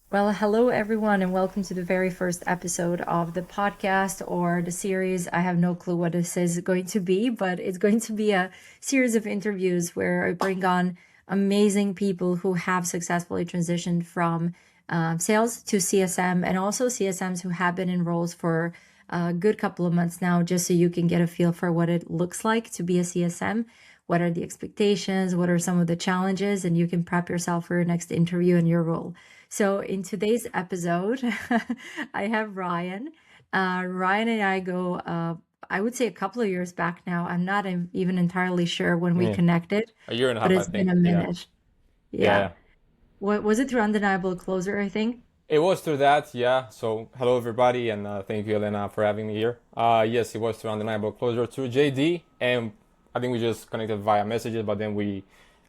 Well, hello everyone, and welcome to the very first episode of the podcast or the series. I have no clue what this is going to be, but it's going to be a series of interviews where I bring on amazing people who have successfully transitioned from sales to CSM, and also CSMs who have been in roles for a good couple of months now, just so you can get a feel for what it looks like to be a CSM. What are the expectations? What are some of the challenges? And you can prep yourself for your next interview and your role. So in today's episode, I have Ryan. Ryan and I go, I would say a couple of years back now. I'm not even entirely sure when we Yeah, connected, a year and a but half, I it's been think. a Yeah, minute. yeah, Yeah. yeah. What was it through Undeniable Closer, I think? It was through that. Yeah. So hello everybody, and thank you, Elena, for having me here. Yes, it was through Undeniable Closure through JD, and I think we just connected via messages. But then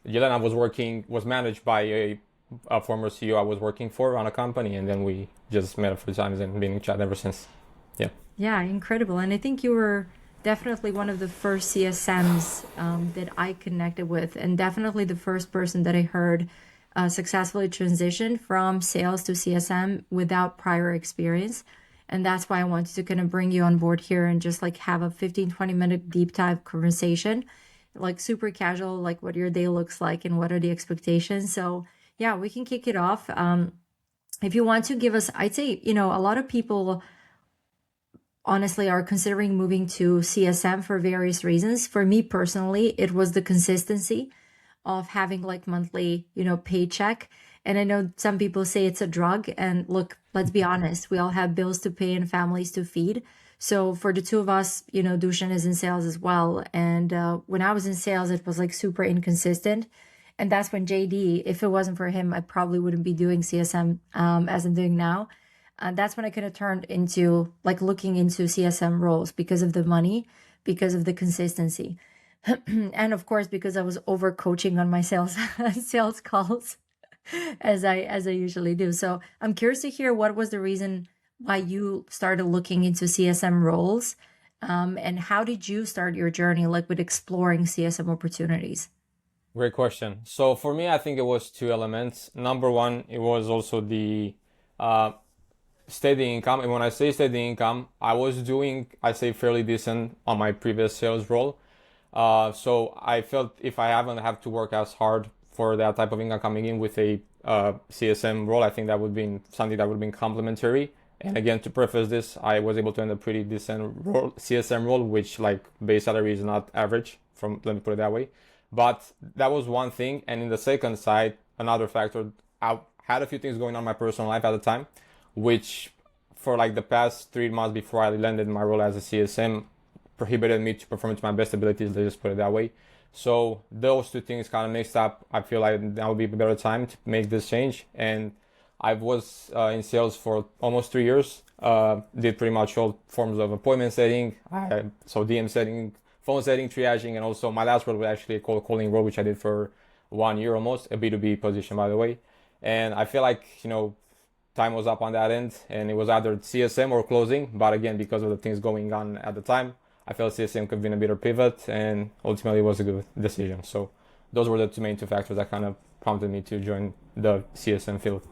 Yelena was managed by a former CEO I was working for on a company, and then we just met a few times and been in chat ever since. Yeah. Yeah, incredible. And I think you were definitely one of the first CSMs that I connected with, and definitely the first person that I heard successfully transition from sales to CSM without prior experience. And that's why I wanted to kind of bring you on board here and just like have a 15-20 minute deep dive conversation, like super casual, like what your day looks like and what are the expectations. So, yeah, we can kick it off. If you want to give us, I'd say, a lot of people honestly are considering moving to CSM for various reasons. For me personally, it was the consistency of having like monthly, paycheck. And I know some people say it's a drug. And look, let's be honest, we all have bills to pay and families to feed. So for the two of us, Dushan is in sales as well. And when I was in sales, it was like super inconsistent. And that's when JD, if it wasn't for him, I probably wouldn't be doing CSM as I'm doing now. That's when I kind of turned into like looking into CSM roles because of the money, because of the consistency, and of course because I was over coaching on my sales sales calls as I usually do. So I'm curious to hear what was the reason why you started looking into CSM roles, and how did you start your journey like with exploring CSM opportunities? Great question. So for me, I think it was two elements. Number one, it was also the uh, steady income. And when I say steady income, I was doing, I say, fairly decent on my previous sales role. So I felt if I haven't have to work as hard for that type of income coming in with a CSM role, I think that would be something that would have been complementary. And again, to preface this, I was able to end a pretty decent role, CSM role, which like base salary is not average from, let me put it that way. But that was one thing. And in the second side, another factor, I had a few things going on in my personal life at the time, which for like the past 3 months before I landed my role as a CSM prohibited me to perform to my best abilities. Let's just put it that way. So those two things kind of mixed up. I feel like now would be a better time to make this change. And I was in sales for almost 3 years. Did pretty much all forms of appointment setting, so DM setting, phone setting, triaging, and also my last role was actually a cold calling role, which I did for 1 year almost, a B2B position, by the way. And I feel like, time was up on that end, and it was either CSM or closing. But again, because of the things going on at the time, I felt CSM could be a better pivot, and ultimately it was a good decision. So those were the two factors that kind of prompted me to join the CSM field.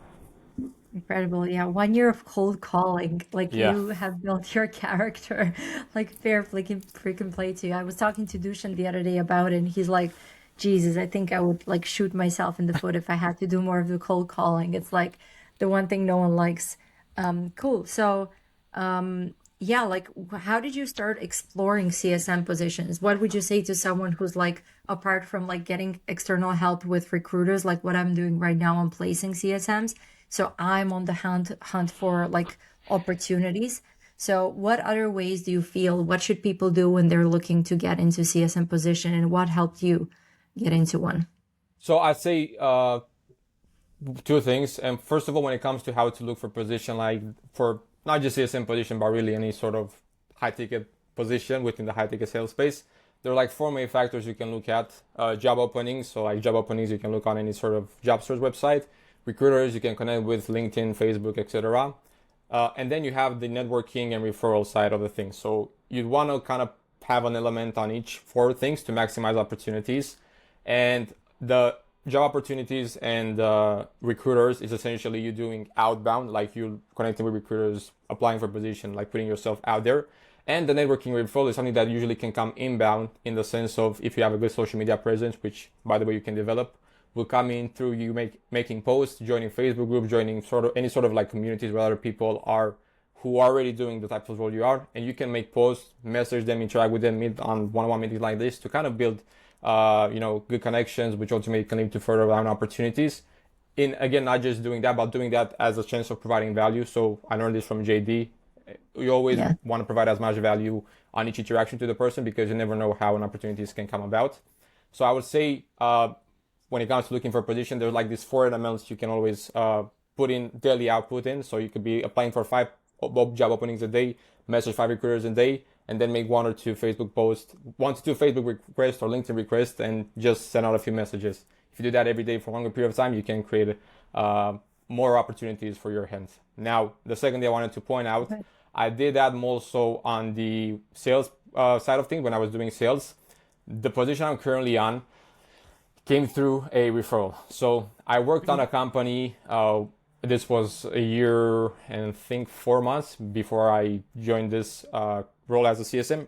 Incredible. Yeah. 1 year of cold calling. Like Yeah. you have built your character like fair freaking play to you. I was talking to Dushan the other day about it, and he's like, Jesus, I think I would like shoot myself in the foot if I had to do more of the cold calling. It's like the one thing no one likes. Cool. So, yeah, like how did you start exploring CSM positions? What would you say to someone who's like, apart from like getting external help with recruiters, like what I'm doing right now, I'm placing CSMs. So I'm on the hunt for like opportunities. So what other ways do you feel, what should people do when they're looking to get into CSM position, and what helped you get into one? So I'd say two things. And first of all, when it comes to how to look for position, like for not just CSM position, but really any sort of high ticket position within the high ticket sales space, there are like four main factors you can look at. Job openings. So like job openings, you can look on any sort of job search website. Recruiters, you can connect with LinkedIn, Facebook, etc. And then you have the networking and referral side of the thing. So you'd want to kind of have an element on each four things to maximize opportunities. And the job opportunities and recruiters is essentially you doing outbound, like you connecting with recruiters, applying for position, like putting yourself out there. And the networking referral is something that usually can come inbound in the sense of if you have a good social media presence, which by the way you can develop, will come in through you making posts, joining Facebook groups, joining sort of any sort of like communities where other people are who are already doing the type of role you are, and you can make posts, message them, interact with them, meet on one-on-one meetings like this to kind of build good connections, which ultimately can lead to further round opportunities. In again, not just doing that, but doing that as a chance of providing value. So I learned this from JD. You always Yeah. want to provide as much value on each interaction to the person because you never know how an opportunities can come about. So I would say when it comes to looking for a position, there's like these four elements you can always put in daily output in. So you could be applying for 5 job openings a day, message 5 recruiters a day, and then make 1 or 2 Facebook posts, 1 to 2 Facebook requests or LinkedIn requests, and just send out a few messages. If you do that every day for a longer period of time, you can create more opportunities for your hands. Now, the second thing I wanted to point out, I did that more so on the sales side of things when I was doing sales. The position I'm currently on came through a referral. So I worked on a company. This was a year and I think 4 months before I joined this role as a CSM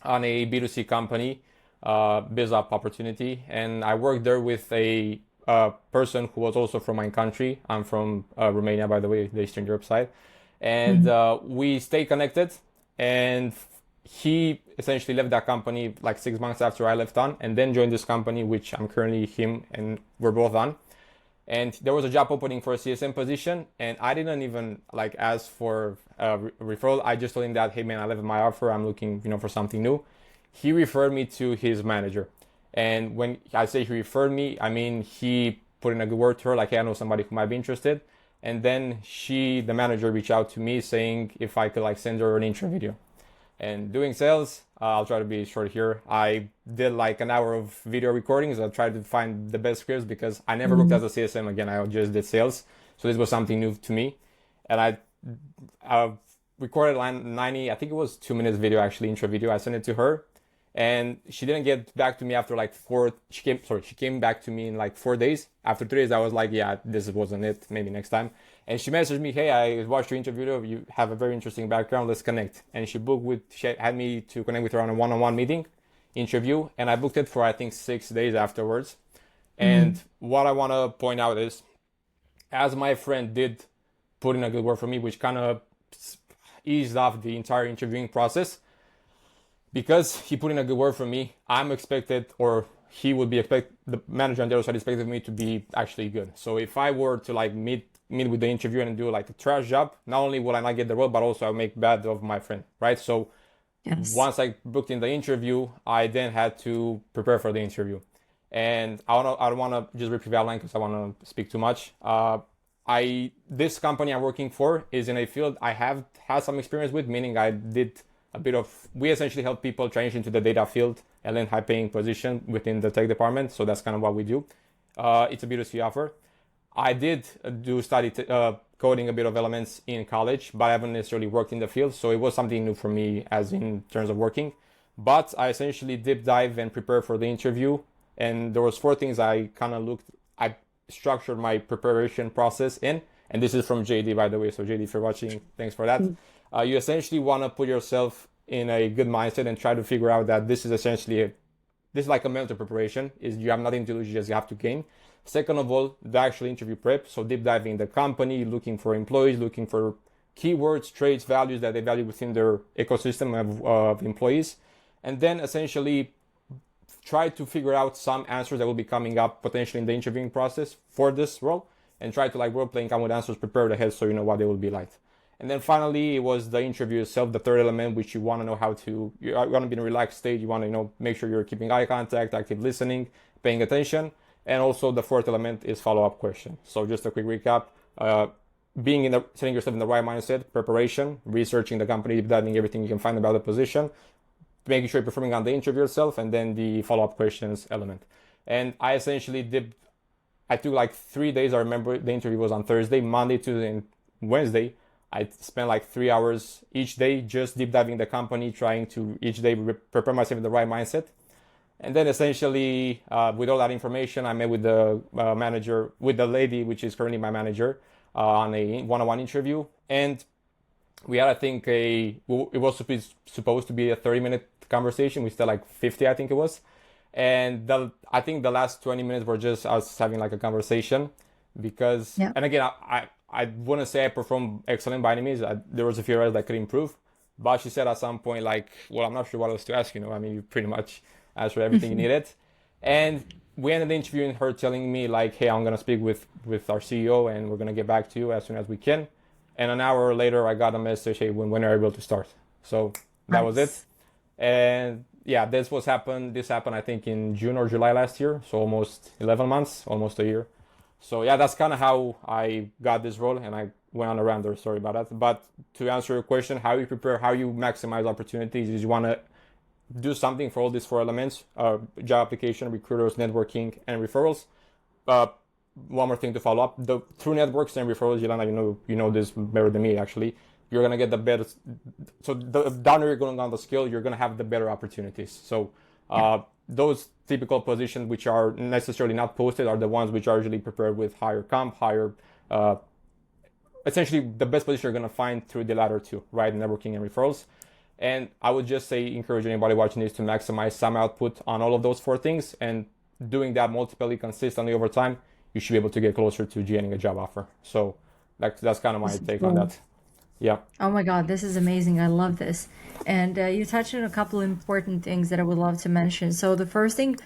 on a B2C company, biz op opportunity. And I worked there with a person who was also from my country. I'm from Romania, by the way, the Eastern Europe side. And we stayed connected. And he essentially left that company like 6 months after I left on, and then joined this company, which I'm currently him and we're both on. And there was a job opening for a CSM position, and I didn't even like ask for a referral. I just told him that, hey man, I left my offer. I'm looking, for something new. He referred me to his manager, and when I say he referred me, I mean he put in a good word to her, like, hey, I know somebody who might be interested. And then the manager, reached out to me saying if I could like send her an intro video. And doing sales, I'll try to be short here. I did like an hour of video recordings. I tried to find the best scripts because I never worked as a CSM again. I just did sales. So this was something new to me. And I recorded 90, I think it was 2 minutes video, actually, intro video. I sent it to her. And she didn't get back to me after like she came back to me in like 4 days. After 3 days, I was like, yeah, this wasn't it. Maybe next time. And she messaged me, hey, I watched your interview video. You have a very interesting background. Let's connect. And she had me to connect with her on a one-on-one meeting interview. And I booked it for, I think, 6 days afterwards. And what I want to point out is, as my friend did put in a good word for me, which kind of eased off the entire interviewing process, because he put in a good word for me, I'm expected, or he would be the manager on the other side expected me to be actually good. So if I were to like meet with the interviewer and do like a trash job, not only will I not get the role, but also I'll make bad of my friend, right? So once I booked in the interview, I then had to prepare for the interview. And I don't want to just repeat that line because I want to speak too much. This company I'm working for is in a field I have had some experience with, meaning I did we essentially help people transition to the data field and then high paying position within the tech department. So that's kind of what we do. It's a B2C offer. I did study coding, a bit of elements in college, but I haven't necessarily worked in the field. So it was something new for me as in terms of working. But I essentially deep dive and prepare for the interview. And there was 4 things I structured my preparation process in. And this is from JD, by the way. So JD, if you're watching, thanks for that. You essentially want to put yourself in a good mindset and try to figure out that this is essentially this is like a mental preparation. Is you have nothing to lose, you just have to gain. Second of all, the actual interview prep. So deep diving the company, looking for employees, looking for keywords, traits, values that they value within their ecosystem of employees. And then essentially try to figure out some answers that will be coming up potentially in the interviewing process for this role, and try to like role playing, come with answers prepared ahead so you know what they will be like. And then finally, it was the interview itself, the third element, which you want to know you want to be in a relaxed state. You want to, make sure you're keeping eye contact, active listening, paying attention. And also the fourth element is follow-up question. So just a quick recap, setting yourself in the right mindset, preparation, researching the company, diving everything you can find about the position, making sure you're performing on the interview itself, and then the follow-up questions element. And I essentially I took like 3 days. I remember the interview was on Thursday, Monday, Tuesday, and Wednesday. I spent like 3 hours each day just deep diving the company, trying to each day prepare myself in the right mindset. And then essentially, with all that information, I met with the manager, with the lady, which is currently my manager, on a one-on-one interview. And we had, I think, it was supposed to be a 30-minute conversation. We still like 50, I think it was. And I think the last 20 minutes were just us having like a conversation because, Yeah. and again, I wouldn't say I performed excellent by any means. There was a few areas that could improve, but she said at some point, like, well, I'm not sure what else to ask, I mean, you pretty much answered everything you needed. And we ended the interview in her telling me like, hey, I'm going to speak with our CEO and we're going to get back to you as soon as we can. And an hour later, I got a message, hey, when are you able to start? So that was it. Nice. And yeah, this happened, I think, in June or July last year. So almost 11 months, almost a year. So yeah, that's kind of how I got this role, and I went on a rant there. Sorry about that. But to answer your question, how you prepare, how you maximize opportunities is you want to do something for all these four elements: job application, recruiters, networking, and referrals. Uh, One more thing to follow up: through networks and referrals, Yelena, you know this better than me. Actually, you're gonna get the better. So the downer you're going on the scale, you're gonna have the better opportunities. So Yeah. those typical positions which are necessarily not posted are the ones which are usually prepared with higher comp, higher. Essentially, the best position you're gonna find through the latter two, right? Networking and referrals. And I would just say, encourage anybody watching this to maximize some output on all of those four things. And doing that multiply consistently over time, you should be able to get closer to getting a job offer. So that's kind of my This is take on cool. that. Yeah. Oh my God, this is amazing. I love this. And you touched on a couple important things that I would love to mention. So the first thing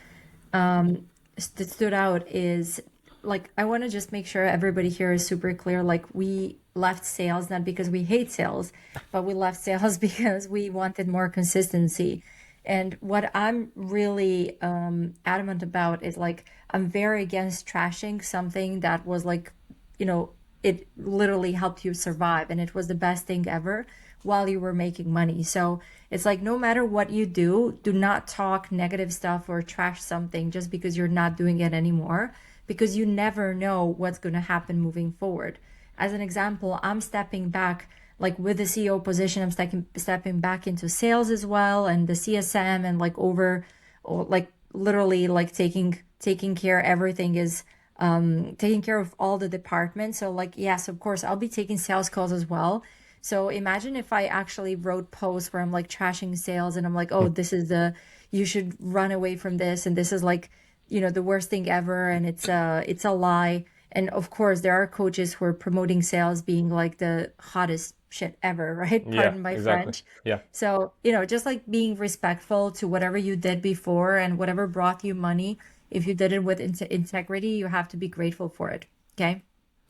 that stood out is like I want to just make sure everybody here is super clear. Like we left sales not because we hate sales, but we left sales because we wanted more consistency. And what I'm really adamant about is like I'm very against trashing something that was like, you know, it literally helped you survive and it was the best thing ever while you were making money. So it's like no matter what you do not talk negative stuff or trash something just because you're not doing it anymore, because you never know what's going to happen moving forward. As an example, I'm stepping back, like with the CEO position, I'm stepping back into sales as well and the CSM and like over, or like literally like taking care everything is taking care of all the departments. So like yes, of course, I'll be taking sales calls as well. So imagine if I actually wrote posts where I'm like trashing sales and I'm like, oh, this is the you should run away from this and this is like, the worst thing ever and it's a lie. And of course, there are coaches who are promoting sales being like the hottest shit ever, right? Yeah, Pardon my exactly. French. Yeah, So, just like being respectful to whatever you did before and whatever brought you money. If you did it with integrity, you have to be grateful for it. Okay.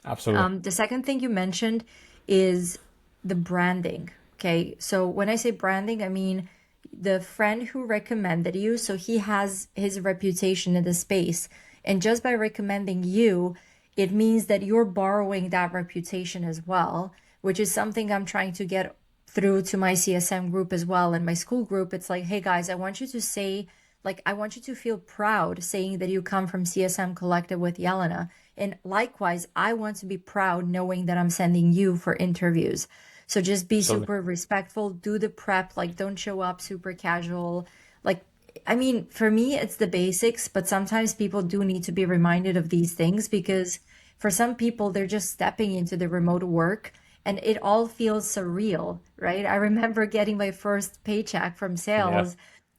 absolutely. The second thing you mentioned is the branding. Okay. So when I say branding, I mean the friend who recommended you. So he has his reputation in the space. And just by recommending you, it means that you're borrowing that reputation as well, which is something I'm trying to get through to my CSM group as well and my Skool group. It's like, hey guys, I want you to say, like, I want you to feel proud saying that you come from CSM Collective with Yelena. And likewise, I want to be proud knowing that I'm sending you for interviews. So just be Absolutely. super respectful, do the prep, like don't show up super casual. Like, I mean, for me, it's the basics, but sometimes people do need to be reminded of these things because for some people, they're just stepping into the remote work and it all feels surreal, right? I remember getting my first paycheck from Yeah, sales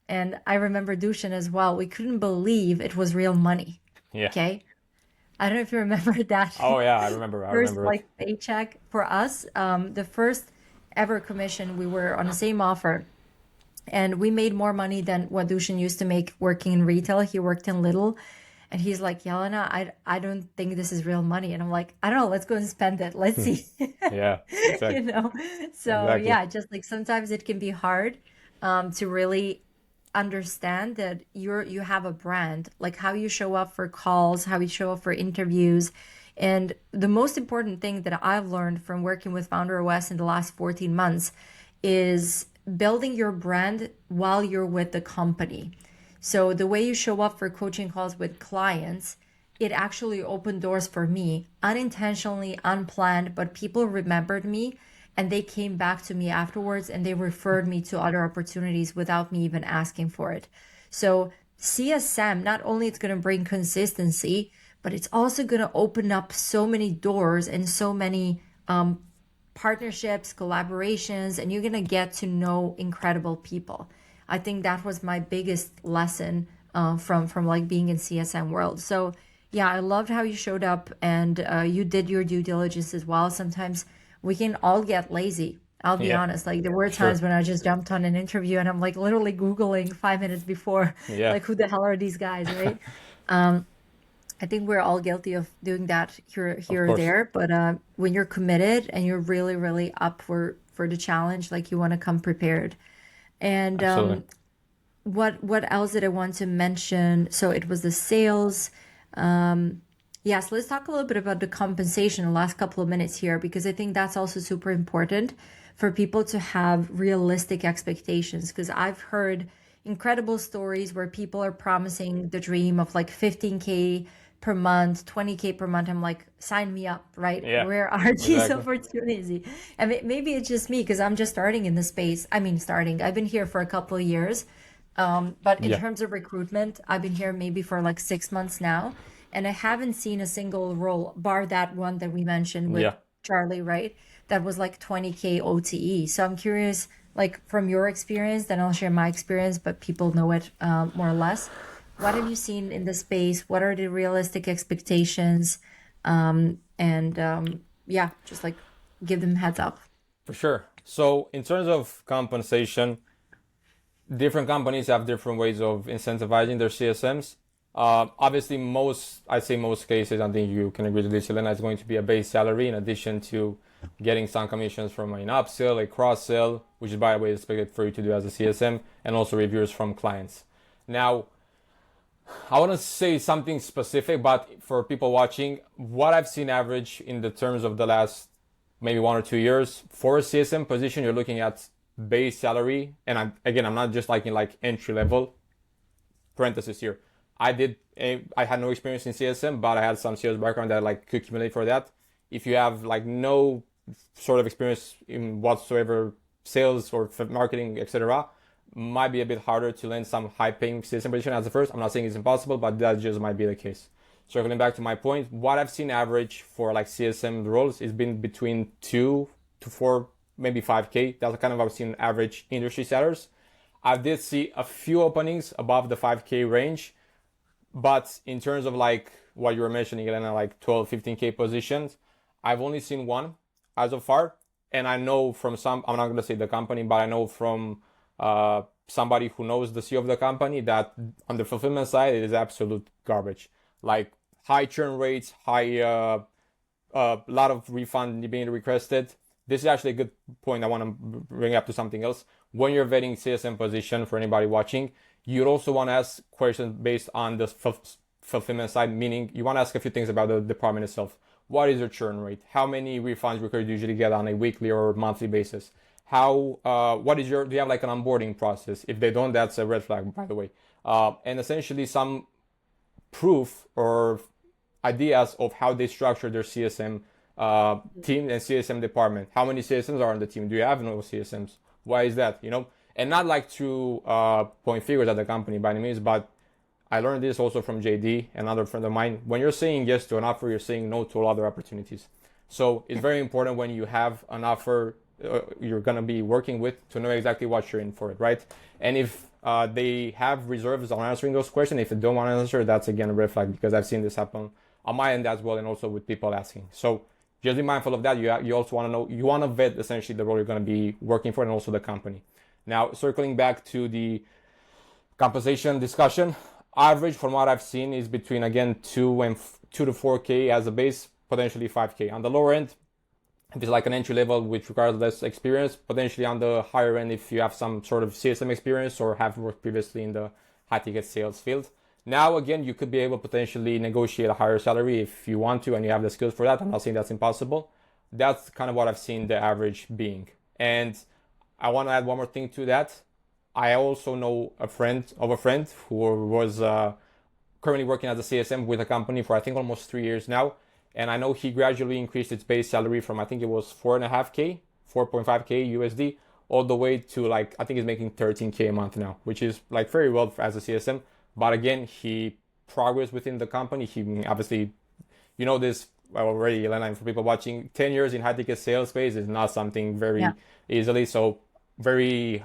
and I remember Dushan as well. We couldn't believe it was real money. yeah. Okay. I don't know if you remember that Oh yeah, I remember. I first remember it. like paycheck for us. The first ever commission, we were on the same offer and we made more money than what Dushan used to make working in retail. He worked in Little and he's like, Yelena, I don't think this is real money. And I'm like, I don't know, let's go and spend it. Let's see. Yeah, you exactly. know? So Exactly. yeah, just like sometimes it can be hard to really understand that you have a brand, like how you show up for calls, how you show up for interviews. And the most important thing that I've learned from working with Founder OS in the last 14 months is building your brand while you're with the company. So the way you show up for coaching calls with clients, it actually opened doors for me, unintentionally, unplanned, but people remembered me and they came back to me afterwards and they referred me to other opportunities without me even asking for it. So CSM, not only it's going to bring consistency, but it's also going to open up so many doors and so many partnerships, collaborations, and you're going to get to know incredible people. I think that was my biggest lesson from like being in CSM world. So yeah, I loved how you showed up and you did your due diligence as well. Sometimes we can all get lazy. I'll be Yeah, honest. Like there were times sure. when I just jumped on an interview and I'm like literally Googling 5 minutes before, Yeah, like who the hell are these guys, right? I think we're all guilty of doing that of here or course. there. But when you're committed and you're really, really up for the challenge, like you want to come prepared. And Absolutely. what else did I want to mention? So it was the sales. Yes, let's talk a little bit about the compensation the last couple of minutes here, because I think that's also super important for people to have realistic expectations. Because I've heard incredible stories where people are promising the dream of like 15K per month, 20K per month. I'm like, sign me up, right? Yeah, Where are these exactly. opportunities? And maybe it's just me because I'm just starting in the space. I mean, starting, I've been here for a couple of years. But in Yeah, terms of recruitment, I've been here maybe for like 6 months now, and I haven't seen a single role, bar that one that we mentioned with yeah, Charlie, right? That was like 20K OTE. So I'm curious, like from your experience, then I'll share my experience, but people know it more or less. What have you seen in the space? What are the realistic expectations? And yeah, just like give them heads up. for sure. So in terms of compensation, different companies have different ways of incentivizing their CSMs. Obviously, I'd say most cases, I think you can agree to this, Elena, is going to be a base salary in addition to getting some commissions from an upsell, a cross sell, which is, by the way, expected for you to do as a CSM, and also reviews from clients. Now, I want to say something specific, but for people watching, what I've seen average in the terms of the last maybe 1 or 2 years for a CSM position, you're looking at base salary, and I'm not just like in like entry level. Parenthesis here. I had no experience in CSM, but I had some sales background that like could accumulate for that. If you have like no sort of experience in whatsoever sales or marketing, etc., might be a bit harder to land some high-paying CSM position as a first. I'm not saying it's impossible, but that just might be the case. Circling back to my point, what I've seen average for like CSM roles is been between 2 to 4, maybe 5K. That's kind of what I've seen average industry salaries. I did see a few openings above the 5K range, but in terms of like what you were mentioning, Elena, like 12, 15K positions, I've only seen one as of far. And I know from I'm not going to say the company, but I know from somebody who knows the CEO of the company that on the fulfillment side, it is absolute garbage. Like high churn rates, high a lot of refund being requested. This is actually a good point I want to bring up to something else. When you're vetting CSM position for anybody watching, you'd also want to ask questions based on the fulfillment side, meaning you want to ask a few things about the department itself. What is your churn rate? How many refunds you could usually get on a weekly or monthly basis? What is do you have like an onboarding process? If they don't, that's a red flag, by the way. And essentially some proof or ideas of how they structure their CSM team and CSM department. How many CSMs are on the team? Do you have no CSMs? Why is that? And not like to point figures at the company by any means, but I learned this also from JD, another friend of mine. When you're saying yes to an offer, you're saying no to other opportunities. So it's very important when you have an offer you're going to be working with to know exactly what you're in for it, right? And if they have reserves on answering those questions, if they don't want to answer, that's again a red flag because I've seen this happen on my end as well, and also with people asking. So just be mindful of that. You also want to know, you want to vet essentially the role you're going to be working for and also the company. Now, circling back to the compensation discussion, average from what I've seen is between again 2 to 4K as a base, potentially 5K. On the lower end, if it's like an entry level which requires less experience, potentially on the higher end if you have some sort of CSM experience or have worked previously in the high ticket sales field. Now, again, you could be able to potentially negotiate a higher salary if you want to and you have the skills for that. I'm not saying that's impossible. That's kind of what I've seen the average being. And I want to add one more thing to that. I also know a friend of a friend who was currently working as a CSM with a company for I think almost 3 years now. And I know he gradually increased its base salary from I think it was 4.5K, 4.5K USD, all the way to like I think he's making 13K a month now, which is like very well as a CSM. But again, he progressed within the company. He obviously, you know this already, Elena, for people watching, 10 years in high ticket sales space is not something Yeah. very easily. So very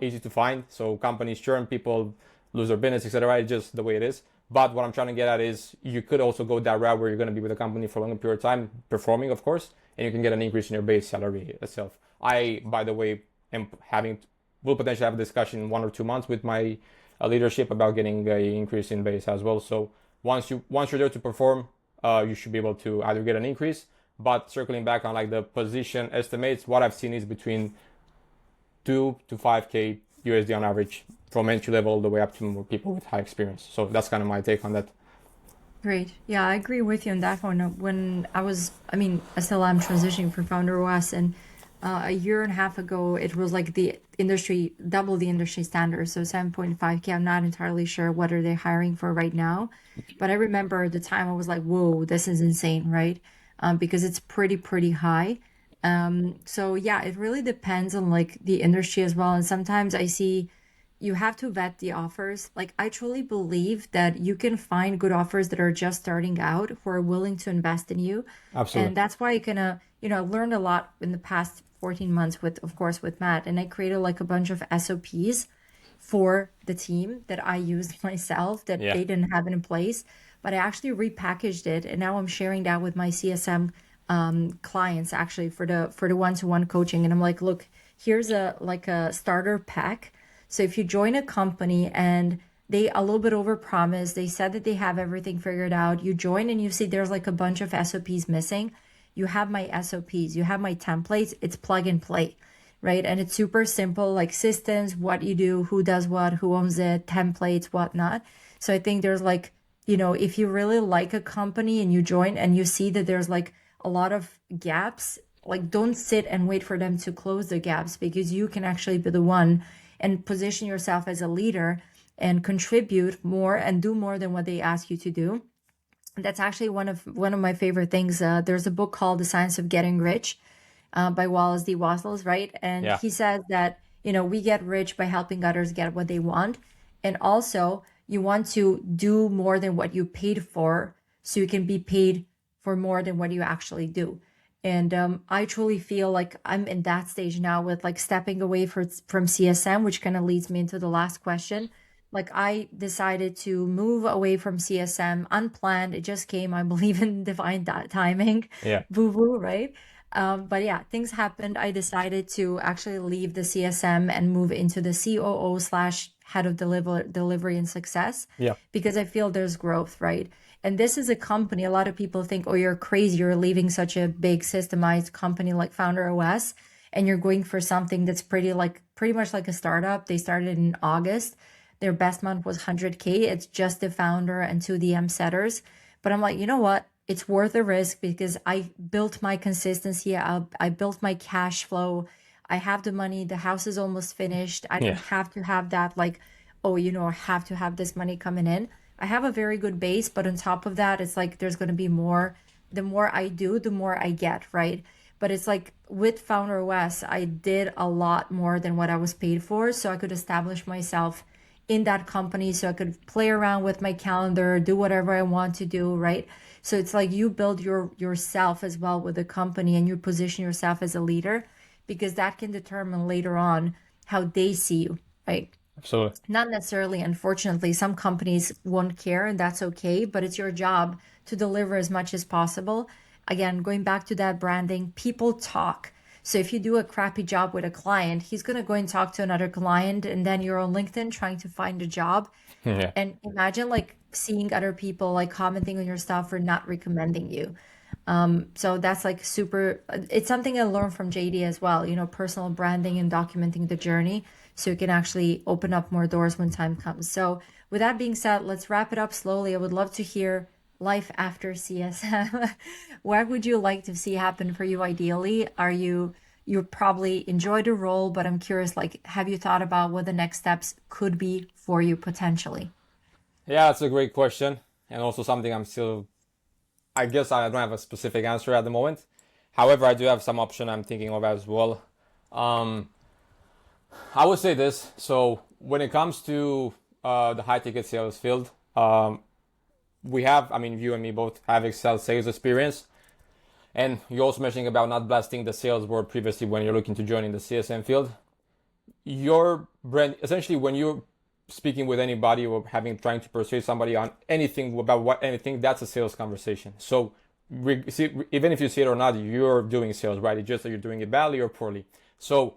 easy to find. So companies churn, people lose their business, etc. It's just the way it is. But what I'm trying to get at is you could also go that route where you're going to be with a company for a longer period of time, performing, of course, and you can get an increase in your base salary itself. I, by the way, am having will potentially have a discussion in 1 or 2 months with my leadership about getting an increase in base as well. So once you're there to perform, you should be able to either get an increase. But circling back on like the position estimates, what I've seen is between 2 to 5K USD on average from entry level all the way up to more people with high experience. So that's kind of my take on that. Great. Yeah, I agree with you on that one. When I mean, I still am transitioning from Founder OS, and a year and a half ago, it was like the industry, double the industry standard. So 7.5K. I'm not entirely sure what are they hiring for right now, but I remember at the time I was like, whoa, this is insane, right? Because it's pretty high. So yeah, it really depends on like the industry as well. And sometimes I see you have to vet the offers. Like I truly believe that you can find good offers that are just starting out who are willing to invest in you. Absolutely. And that's why I kind of, I learned a lot in the past 14 months with, of course, with Matt. And I created like a bunch of SOPs for the team that I used myself that Yeah. they didn't have in place. But I actually repackaged it, and now I'm sharing that with my CSM clients actually for the one-to-one coaching. And I'm like, look, here's a like a starter pack. So if you join a company and they a little bit overpromised, they said that they have everything figured out, you join and you see there's like a bunch of SOPs missing. You have my SOPs, you have my templates, it's plug and play, right? And it's super simple, like systems, what you do, who does what, who owns it, templates, whatnot. So I think there's like, if you really like a company and you join and you see that there's like a lot of gaps, like don't sit and wait for them to close the gaps, because you can actually be the one and position yourself as a leader and contribute more and do more than what they ask you to do. That's actually one of my favorite things. There's a book called The Science of Getting Rich by Wallace D. Wattles, right? And Yeah. he says that, we get rich by helping others get what they want. And also, you want to do more than what you paid for so you can be paid for more than what you actually do. And I truly feel like I'm in that stage now with like stepping away from CSM, which kind of leads me into the last question. Like I decided to move away from CSM unplanned. It just came. I believe in divine timing, Yeah. boo boo, right? But yeah, things happened. I decided to actually leave the CSM and move into the COO slash head of delivery and success, Yeah. because I feel there's growth, right? And this is a company, a lot of people think, oh, you're crazy. You're leaving such a big systemized company like Founder OS, and you're going for something that's pretty much like a startup. They started in August. Their best month was 100K. It's just the founder and two DM setters. But I'm like, you know what? It's worth the risk because I built my consistency. I built my cash flow. I have the money. The house is almost finished. I don't Yeah. have to have that like, oh, I have to have this money coming in. I have a very good base, but on top of that, it's like there's going to be more. The more I do, the more I get, right? But it's like with Founder OS, I did a lot more than what I was paid for. So I could establish myself in that company, so I could play around with my calendar, do whatever I want to do, right? So it's like you build yourself as well with the company, and you position yourself as a leader, because that can determine later on how they see you, right? Absolutely. Not necessarily, unfortunately, some companies won't care, and that's okay, but it's your job to deliver as much as possible. Again, going back to that branding, people talk. So if you do a crappy job with a client, he's going to go and talk to another client, and then you're on LinkedIn trying to find a job. Yeah. And imagine like seeing other people like commenting on your stuff or not recommending you. So that's like super, it's something I learned from JD as well, personal branding and documenting the journey so you can actually open up more doors when time comes. So with that being said, let's wrap it up slowly. I would love to hear life after CSM. What would you like to see happen for you ideally? You probably enjoy the role, but I'm curious, like, have you thought about what the next steps could be for you potentially? Yeah, that's a great question. And also something I guess I don't have a specific answer at the moment. However, I do have some option I'm thinking of as well. I would say this. So when it comes to the high ticket sales field, I mean, you and me both have Excel sales experience. And you're also mentioning about not blasting the sales word previously when you're looking to join in the CSM field. Your brand, essentially, when you're speaking with anybody or trying to persuade somebody on anything about anything, that's a sales conversation. So even if you see it or not, you're doing sales, right? It's just that you're doing it badly or poorly. So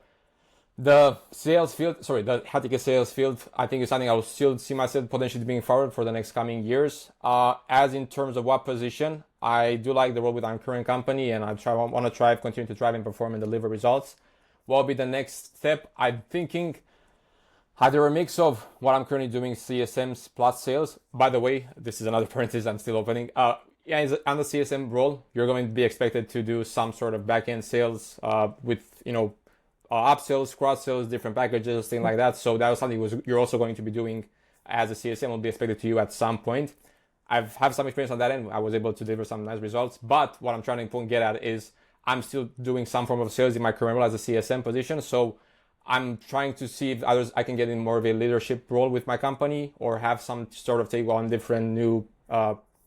the sales field, sorry, the high ticket sales field, I think is something I will still see myself potentially being forward for the next coming years. As in terms of what position, I do like the role with our current company, and I want to continue to drive and perform and deliver results. What will be the next step? I'm thinking either a mix of what I'm currently doing, CSMs plus sales. By the way, this is another parenthesis I'm still opening. Yeah, on the CSM role, you're going to be expected to do some sort of back-end sales with, upsells, cross sales, different packages, things like that. So that was something you're also going to be doing as a CSM, will be expected to you at some point. I've had some experience on that end. I was able to deliver some nice results. But what I'm trying to get at is I'm still doing some form of sales in my current role as a CSM position. So I'm trying to see if I can get in more of a leadership role with my company, or have some sort of take on different new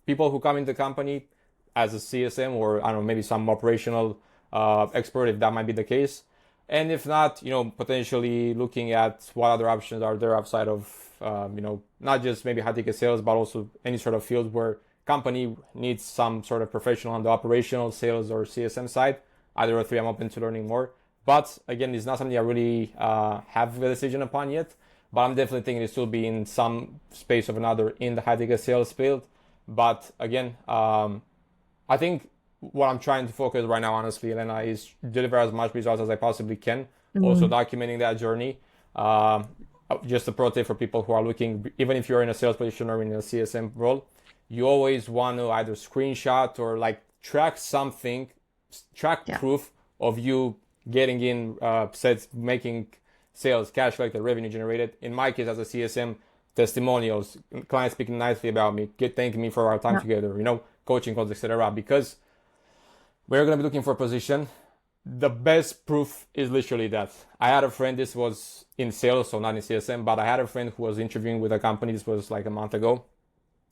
people who come into the company as a CSM, or I don't know, maybe some operational expert, if that might be the case. And if not, potentially looking at what other options are there outside of, not just maybe high ticket sales, but also any sort of field where company needs some sort of professional on the operational, sales, or CSM side. Either of three, I'm open to learning more. But again, it's not something I really have a decision upon yet. But I'm definitely thinking it still be in some space of another in the high ticket sales field. But again, I think what I'm trying to focus right now, honestly, Elena, is deliver as much results as I possibly can. Also documenting that journey. Just a pro tip for people who are looking, even if you're in a sales position or in a CSM role, you always want to either screenshot or like track something, proof of you getting in sets, making sales, cash collected, revenue generated. In my case, as a CSM, testimonials, clients speaking nicely about me, thanking me for our time together, coaching calls, etc. Because we're going to be looking for a position. The best proof is literally that. I had a friend, this was in sales, so not in CSM, but I had a friend who was interviewing with a company. This was like a month ago.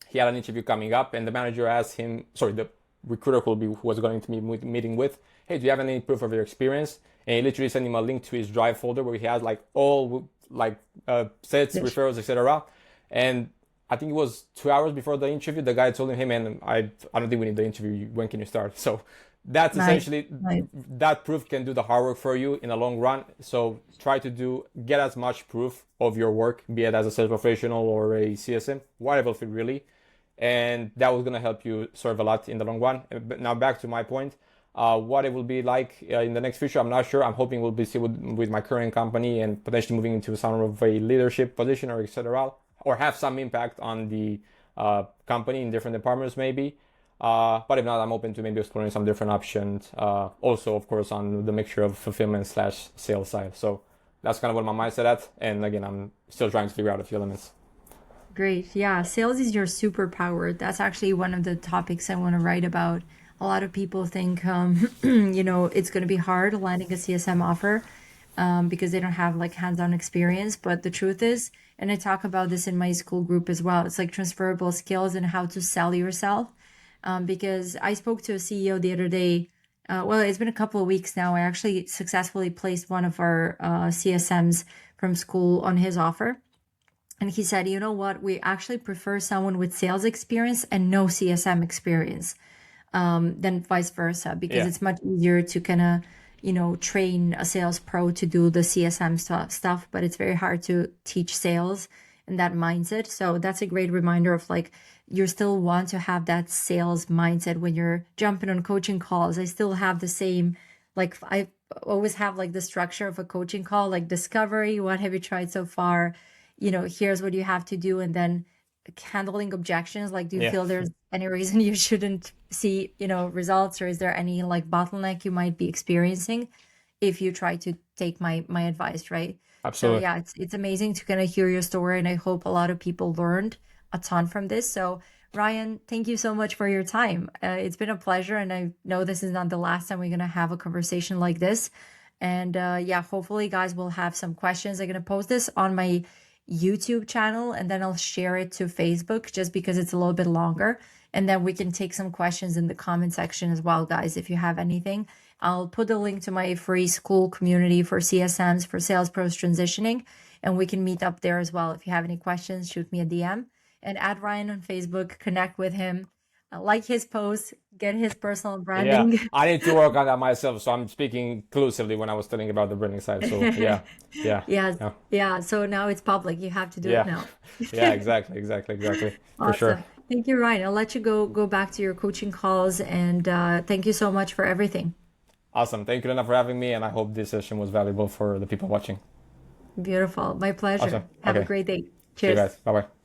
He had an interview coming up, and the manager asked him, the recruiter who was going to be meeting with, hey, do you have any proof of your experience? And he literally sent him a link to his Drive folder where he has like all sets, referrals, etc. And I think it was 2 hours before the interview, the guy told him, hey man, I don't think we need the interview. When can you start? So that's essentially, that proof can do the hard work for you in the long run. So try to get as much proof of your work, be it as a sales professional or a CSM, whatever field really. And that was going to help you serve a lot in the long run. But now back to my point, what it will be like in the next future, I'm not sure. I'm hoping we'll be still with my current company and potentially moving into some of a leadership position or etc. Or have some impact on the company in different departments maybe. But if not, I'm open to maybe exploring some different options. Also, of course, on the mixture of fulfillment / sales side. So that's kind of what my mindset at. And again, I'm still trying to figure out a few elements. Great. Yeah. Sales is your superpower. That's actually one of the topics I want to write about. A lot of people think, it's going to be hard landing a CSM offer because they don't have like hands-on experience. But the truth is, and I talk about this in my Skool group as well, it's like transferable skills and how to sell yourself. Because I spoke to a CEO the other day. It's been a couple of weeks now. I actually successfully placed one of our CSMs from Skool on his offer. And he said, you know what? We actually prefer someone with sales experience and no CSM experience than vice versa, because it's much easier to kind of, train a sales pro to do the CSM stuff, but it's very hard to teach sales and that mindset. So that's a great reminder of like, you still want to have that sales mindset when you're jumping on coaching calls. I still have the same, like I always have like the structure of a coaching call, like discovery, what have you tried so far? Here's what you have to do. And then handling objections, like, do you feel there's any reason you shouldn't see, results, or is there any like bottleneck you might be experiencing if you try to take my advice, right? Absolutely. So yeah, it's amazing to kind of hear your story, and I hope a lot of people learned a ton from this. So Ryan, thank you so much for your time. It's been a pleasure, and I know this is not the last time we're going to have a conversation like this. And hopefully guys will have some questions. I'm going to post this on my YouTube channel, and then I'll share it to Facebook just because it's a little bit longer. And then we can take some questions in the comment section as well, guys, if you have anything. I'll put the link to my free Skool community for CSMs, for sales pros transitioning, and we can meet up there as well. If you have any questions, shoot me a DM and add Ryan on Facebook, connect with him, like his posts, get his personal Yeah, branding. I need to work on that myself. So I'm speaking inclusively when I was telling about the branding side. So yeah, yeah, Yes, yeah, yeah. So now it's public. You have to do it yeah, now. yeah. Exactly, exactly, exactly. For sure. Awesome. Thank you, Ryan. I'll let you go back to your coaching calls, and thank you so much for everything. Awesome. Thank you, Lena, for having me, and I hope this session was valuable for the people watching. Beautiful. My pleasure. Awesome. Have a Okay. great day. See you Cheers. guys. Bye bye.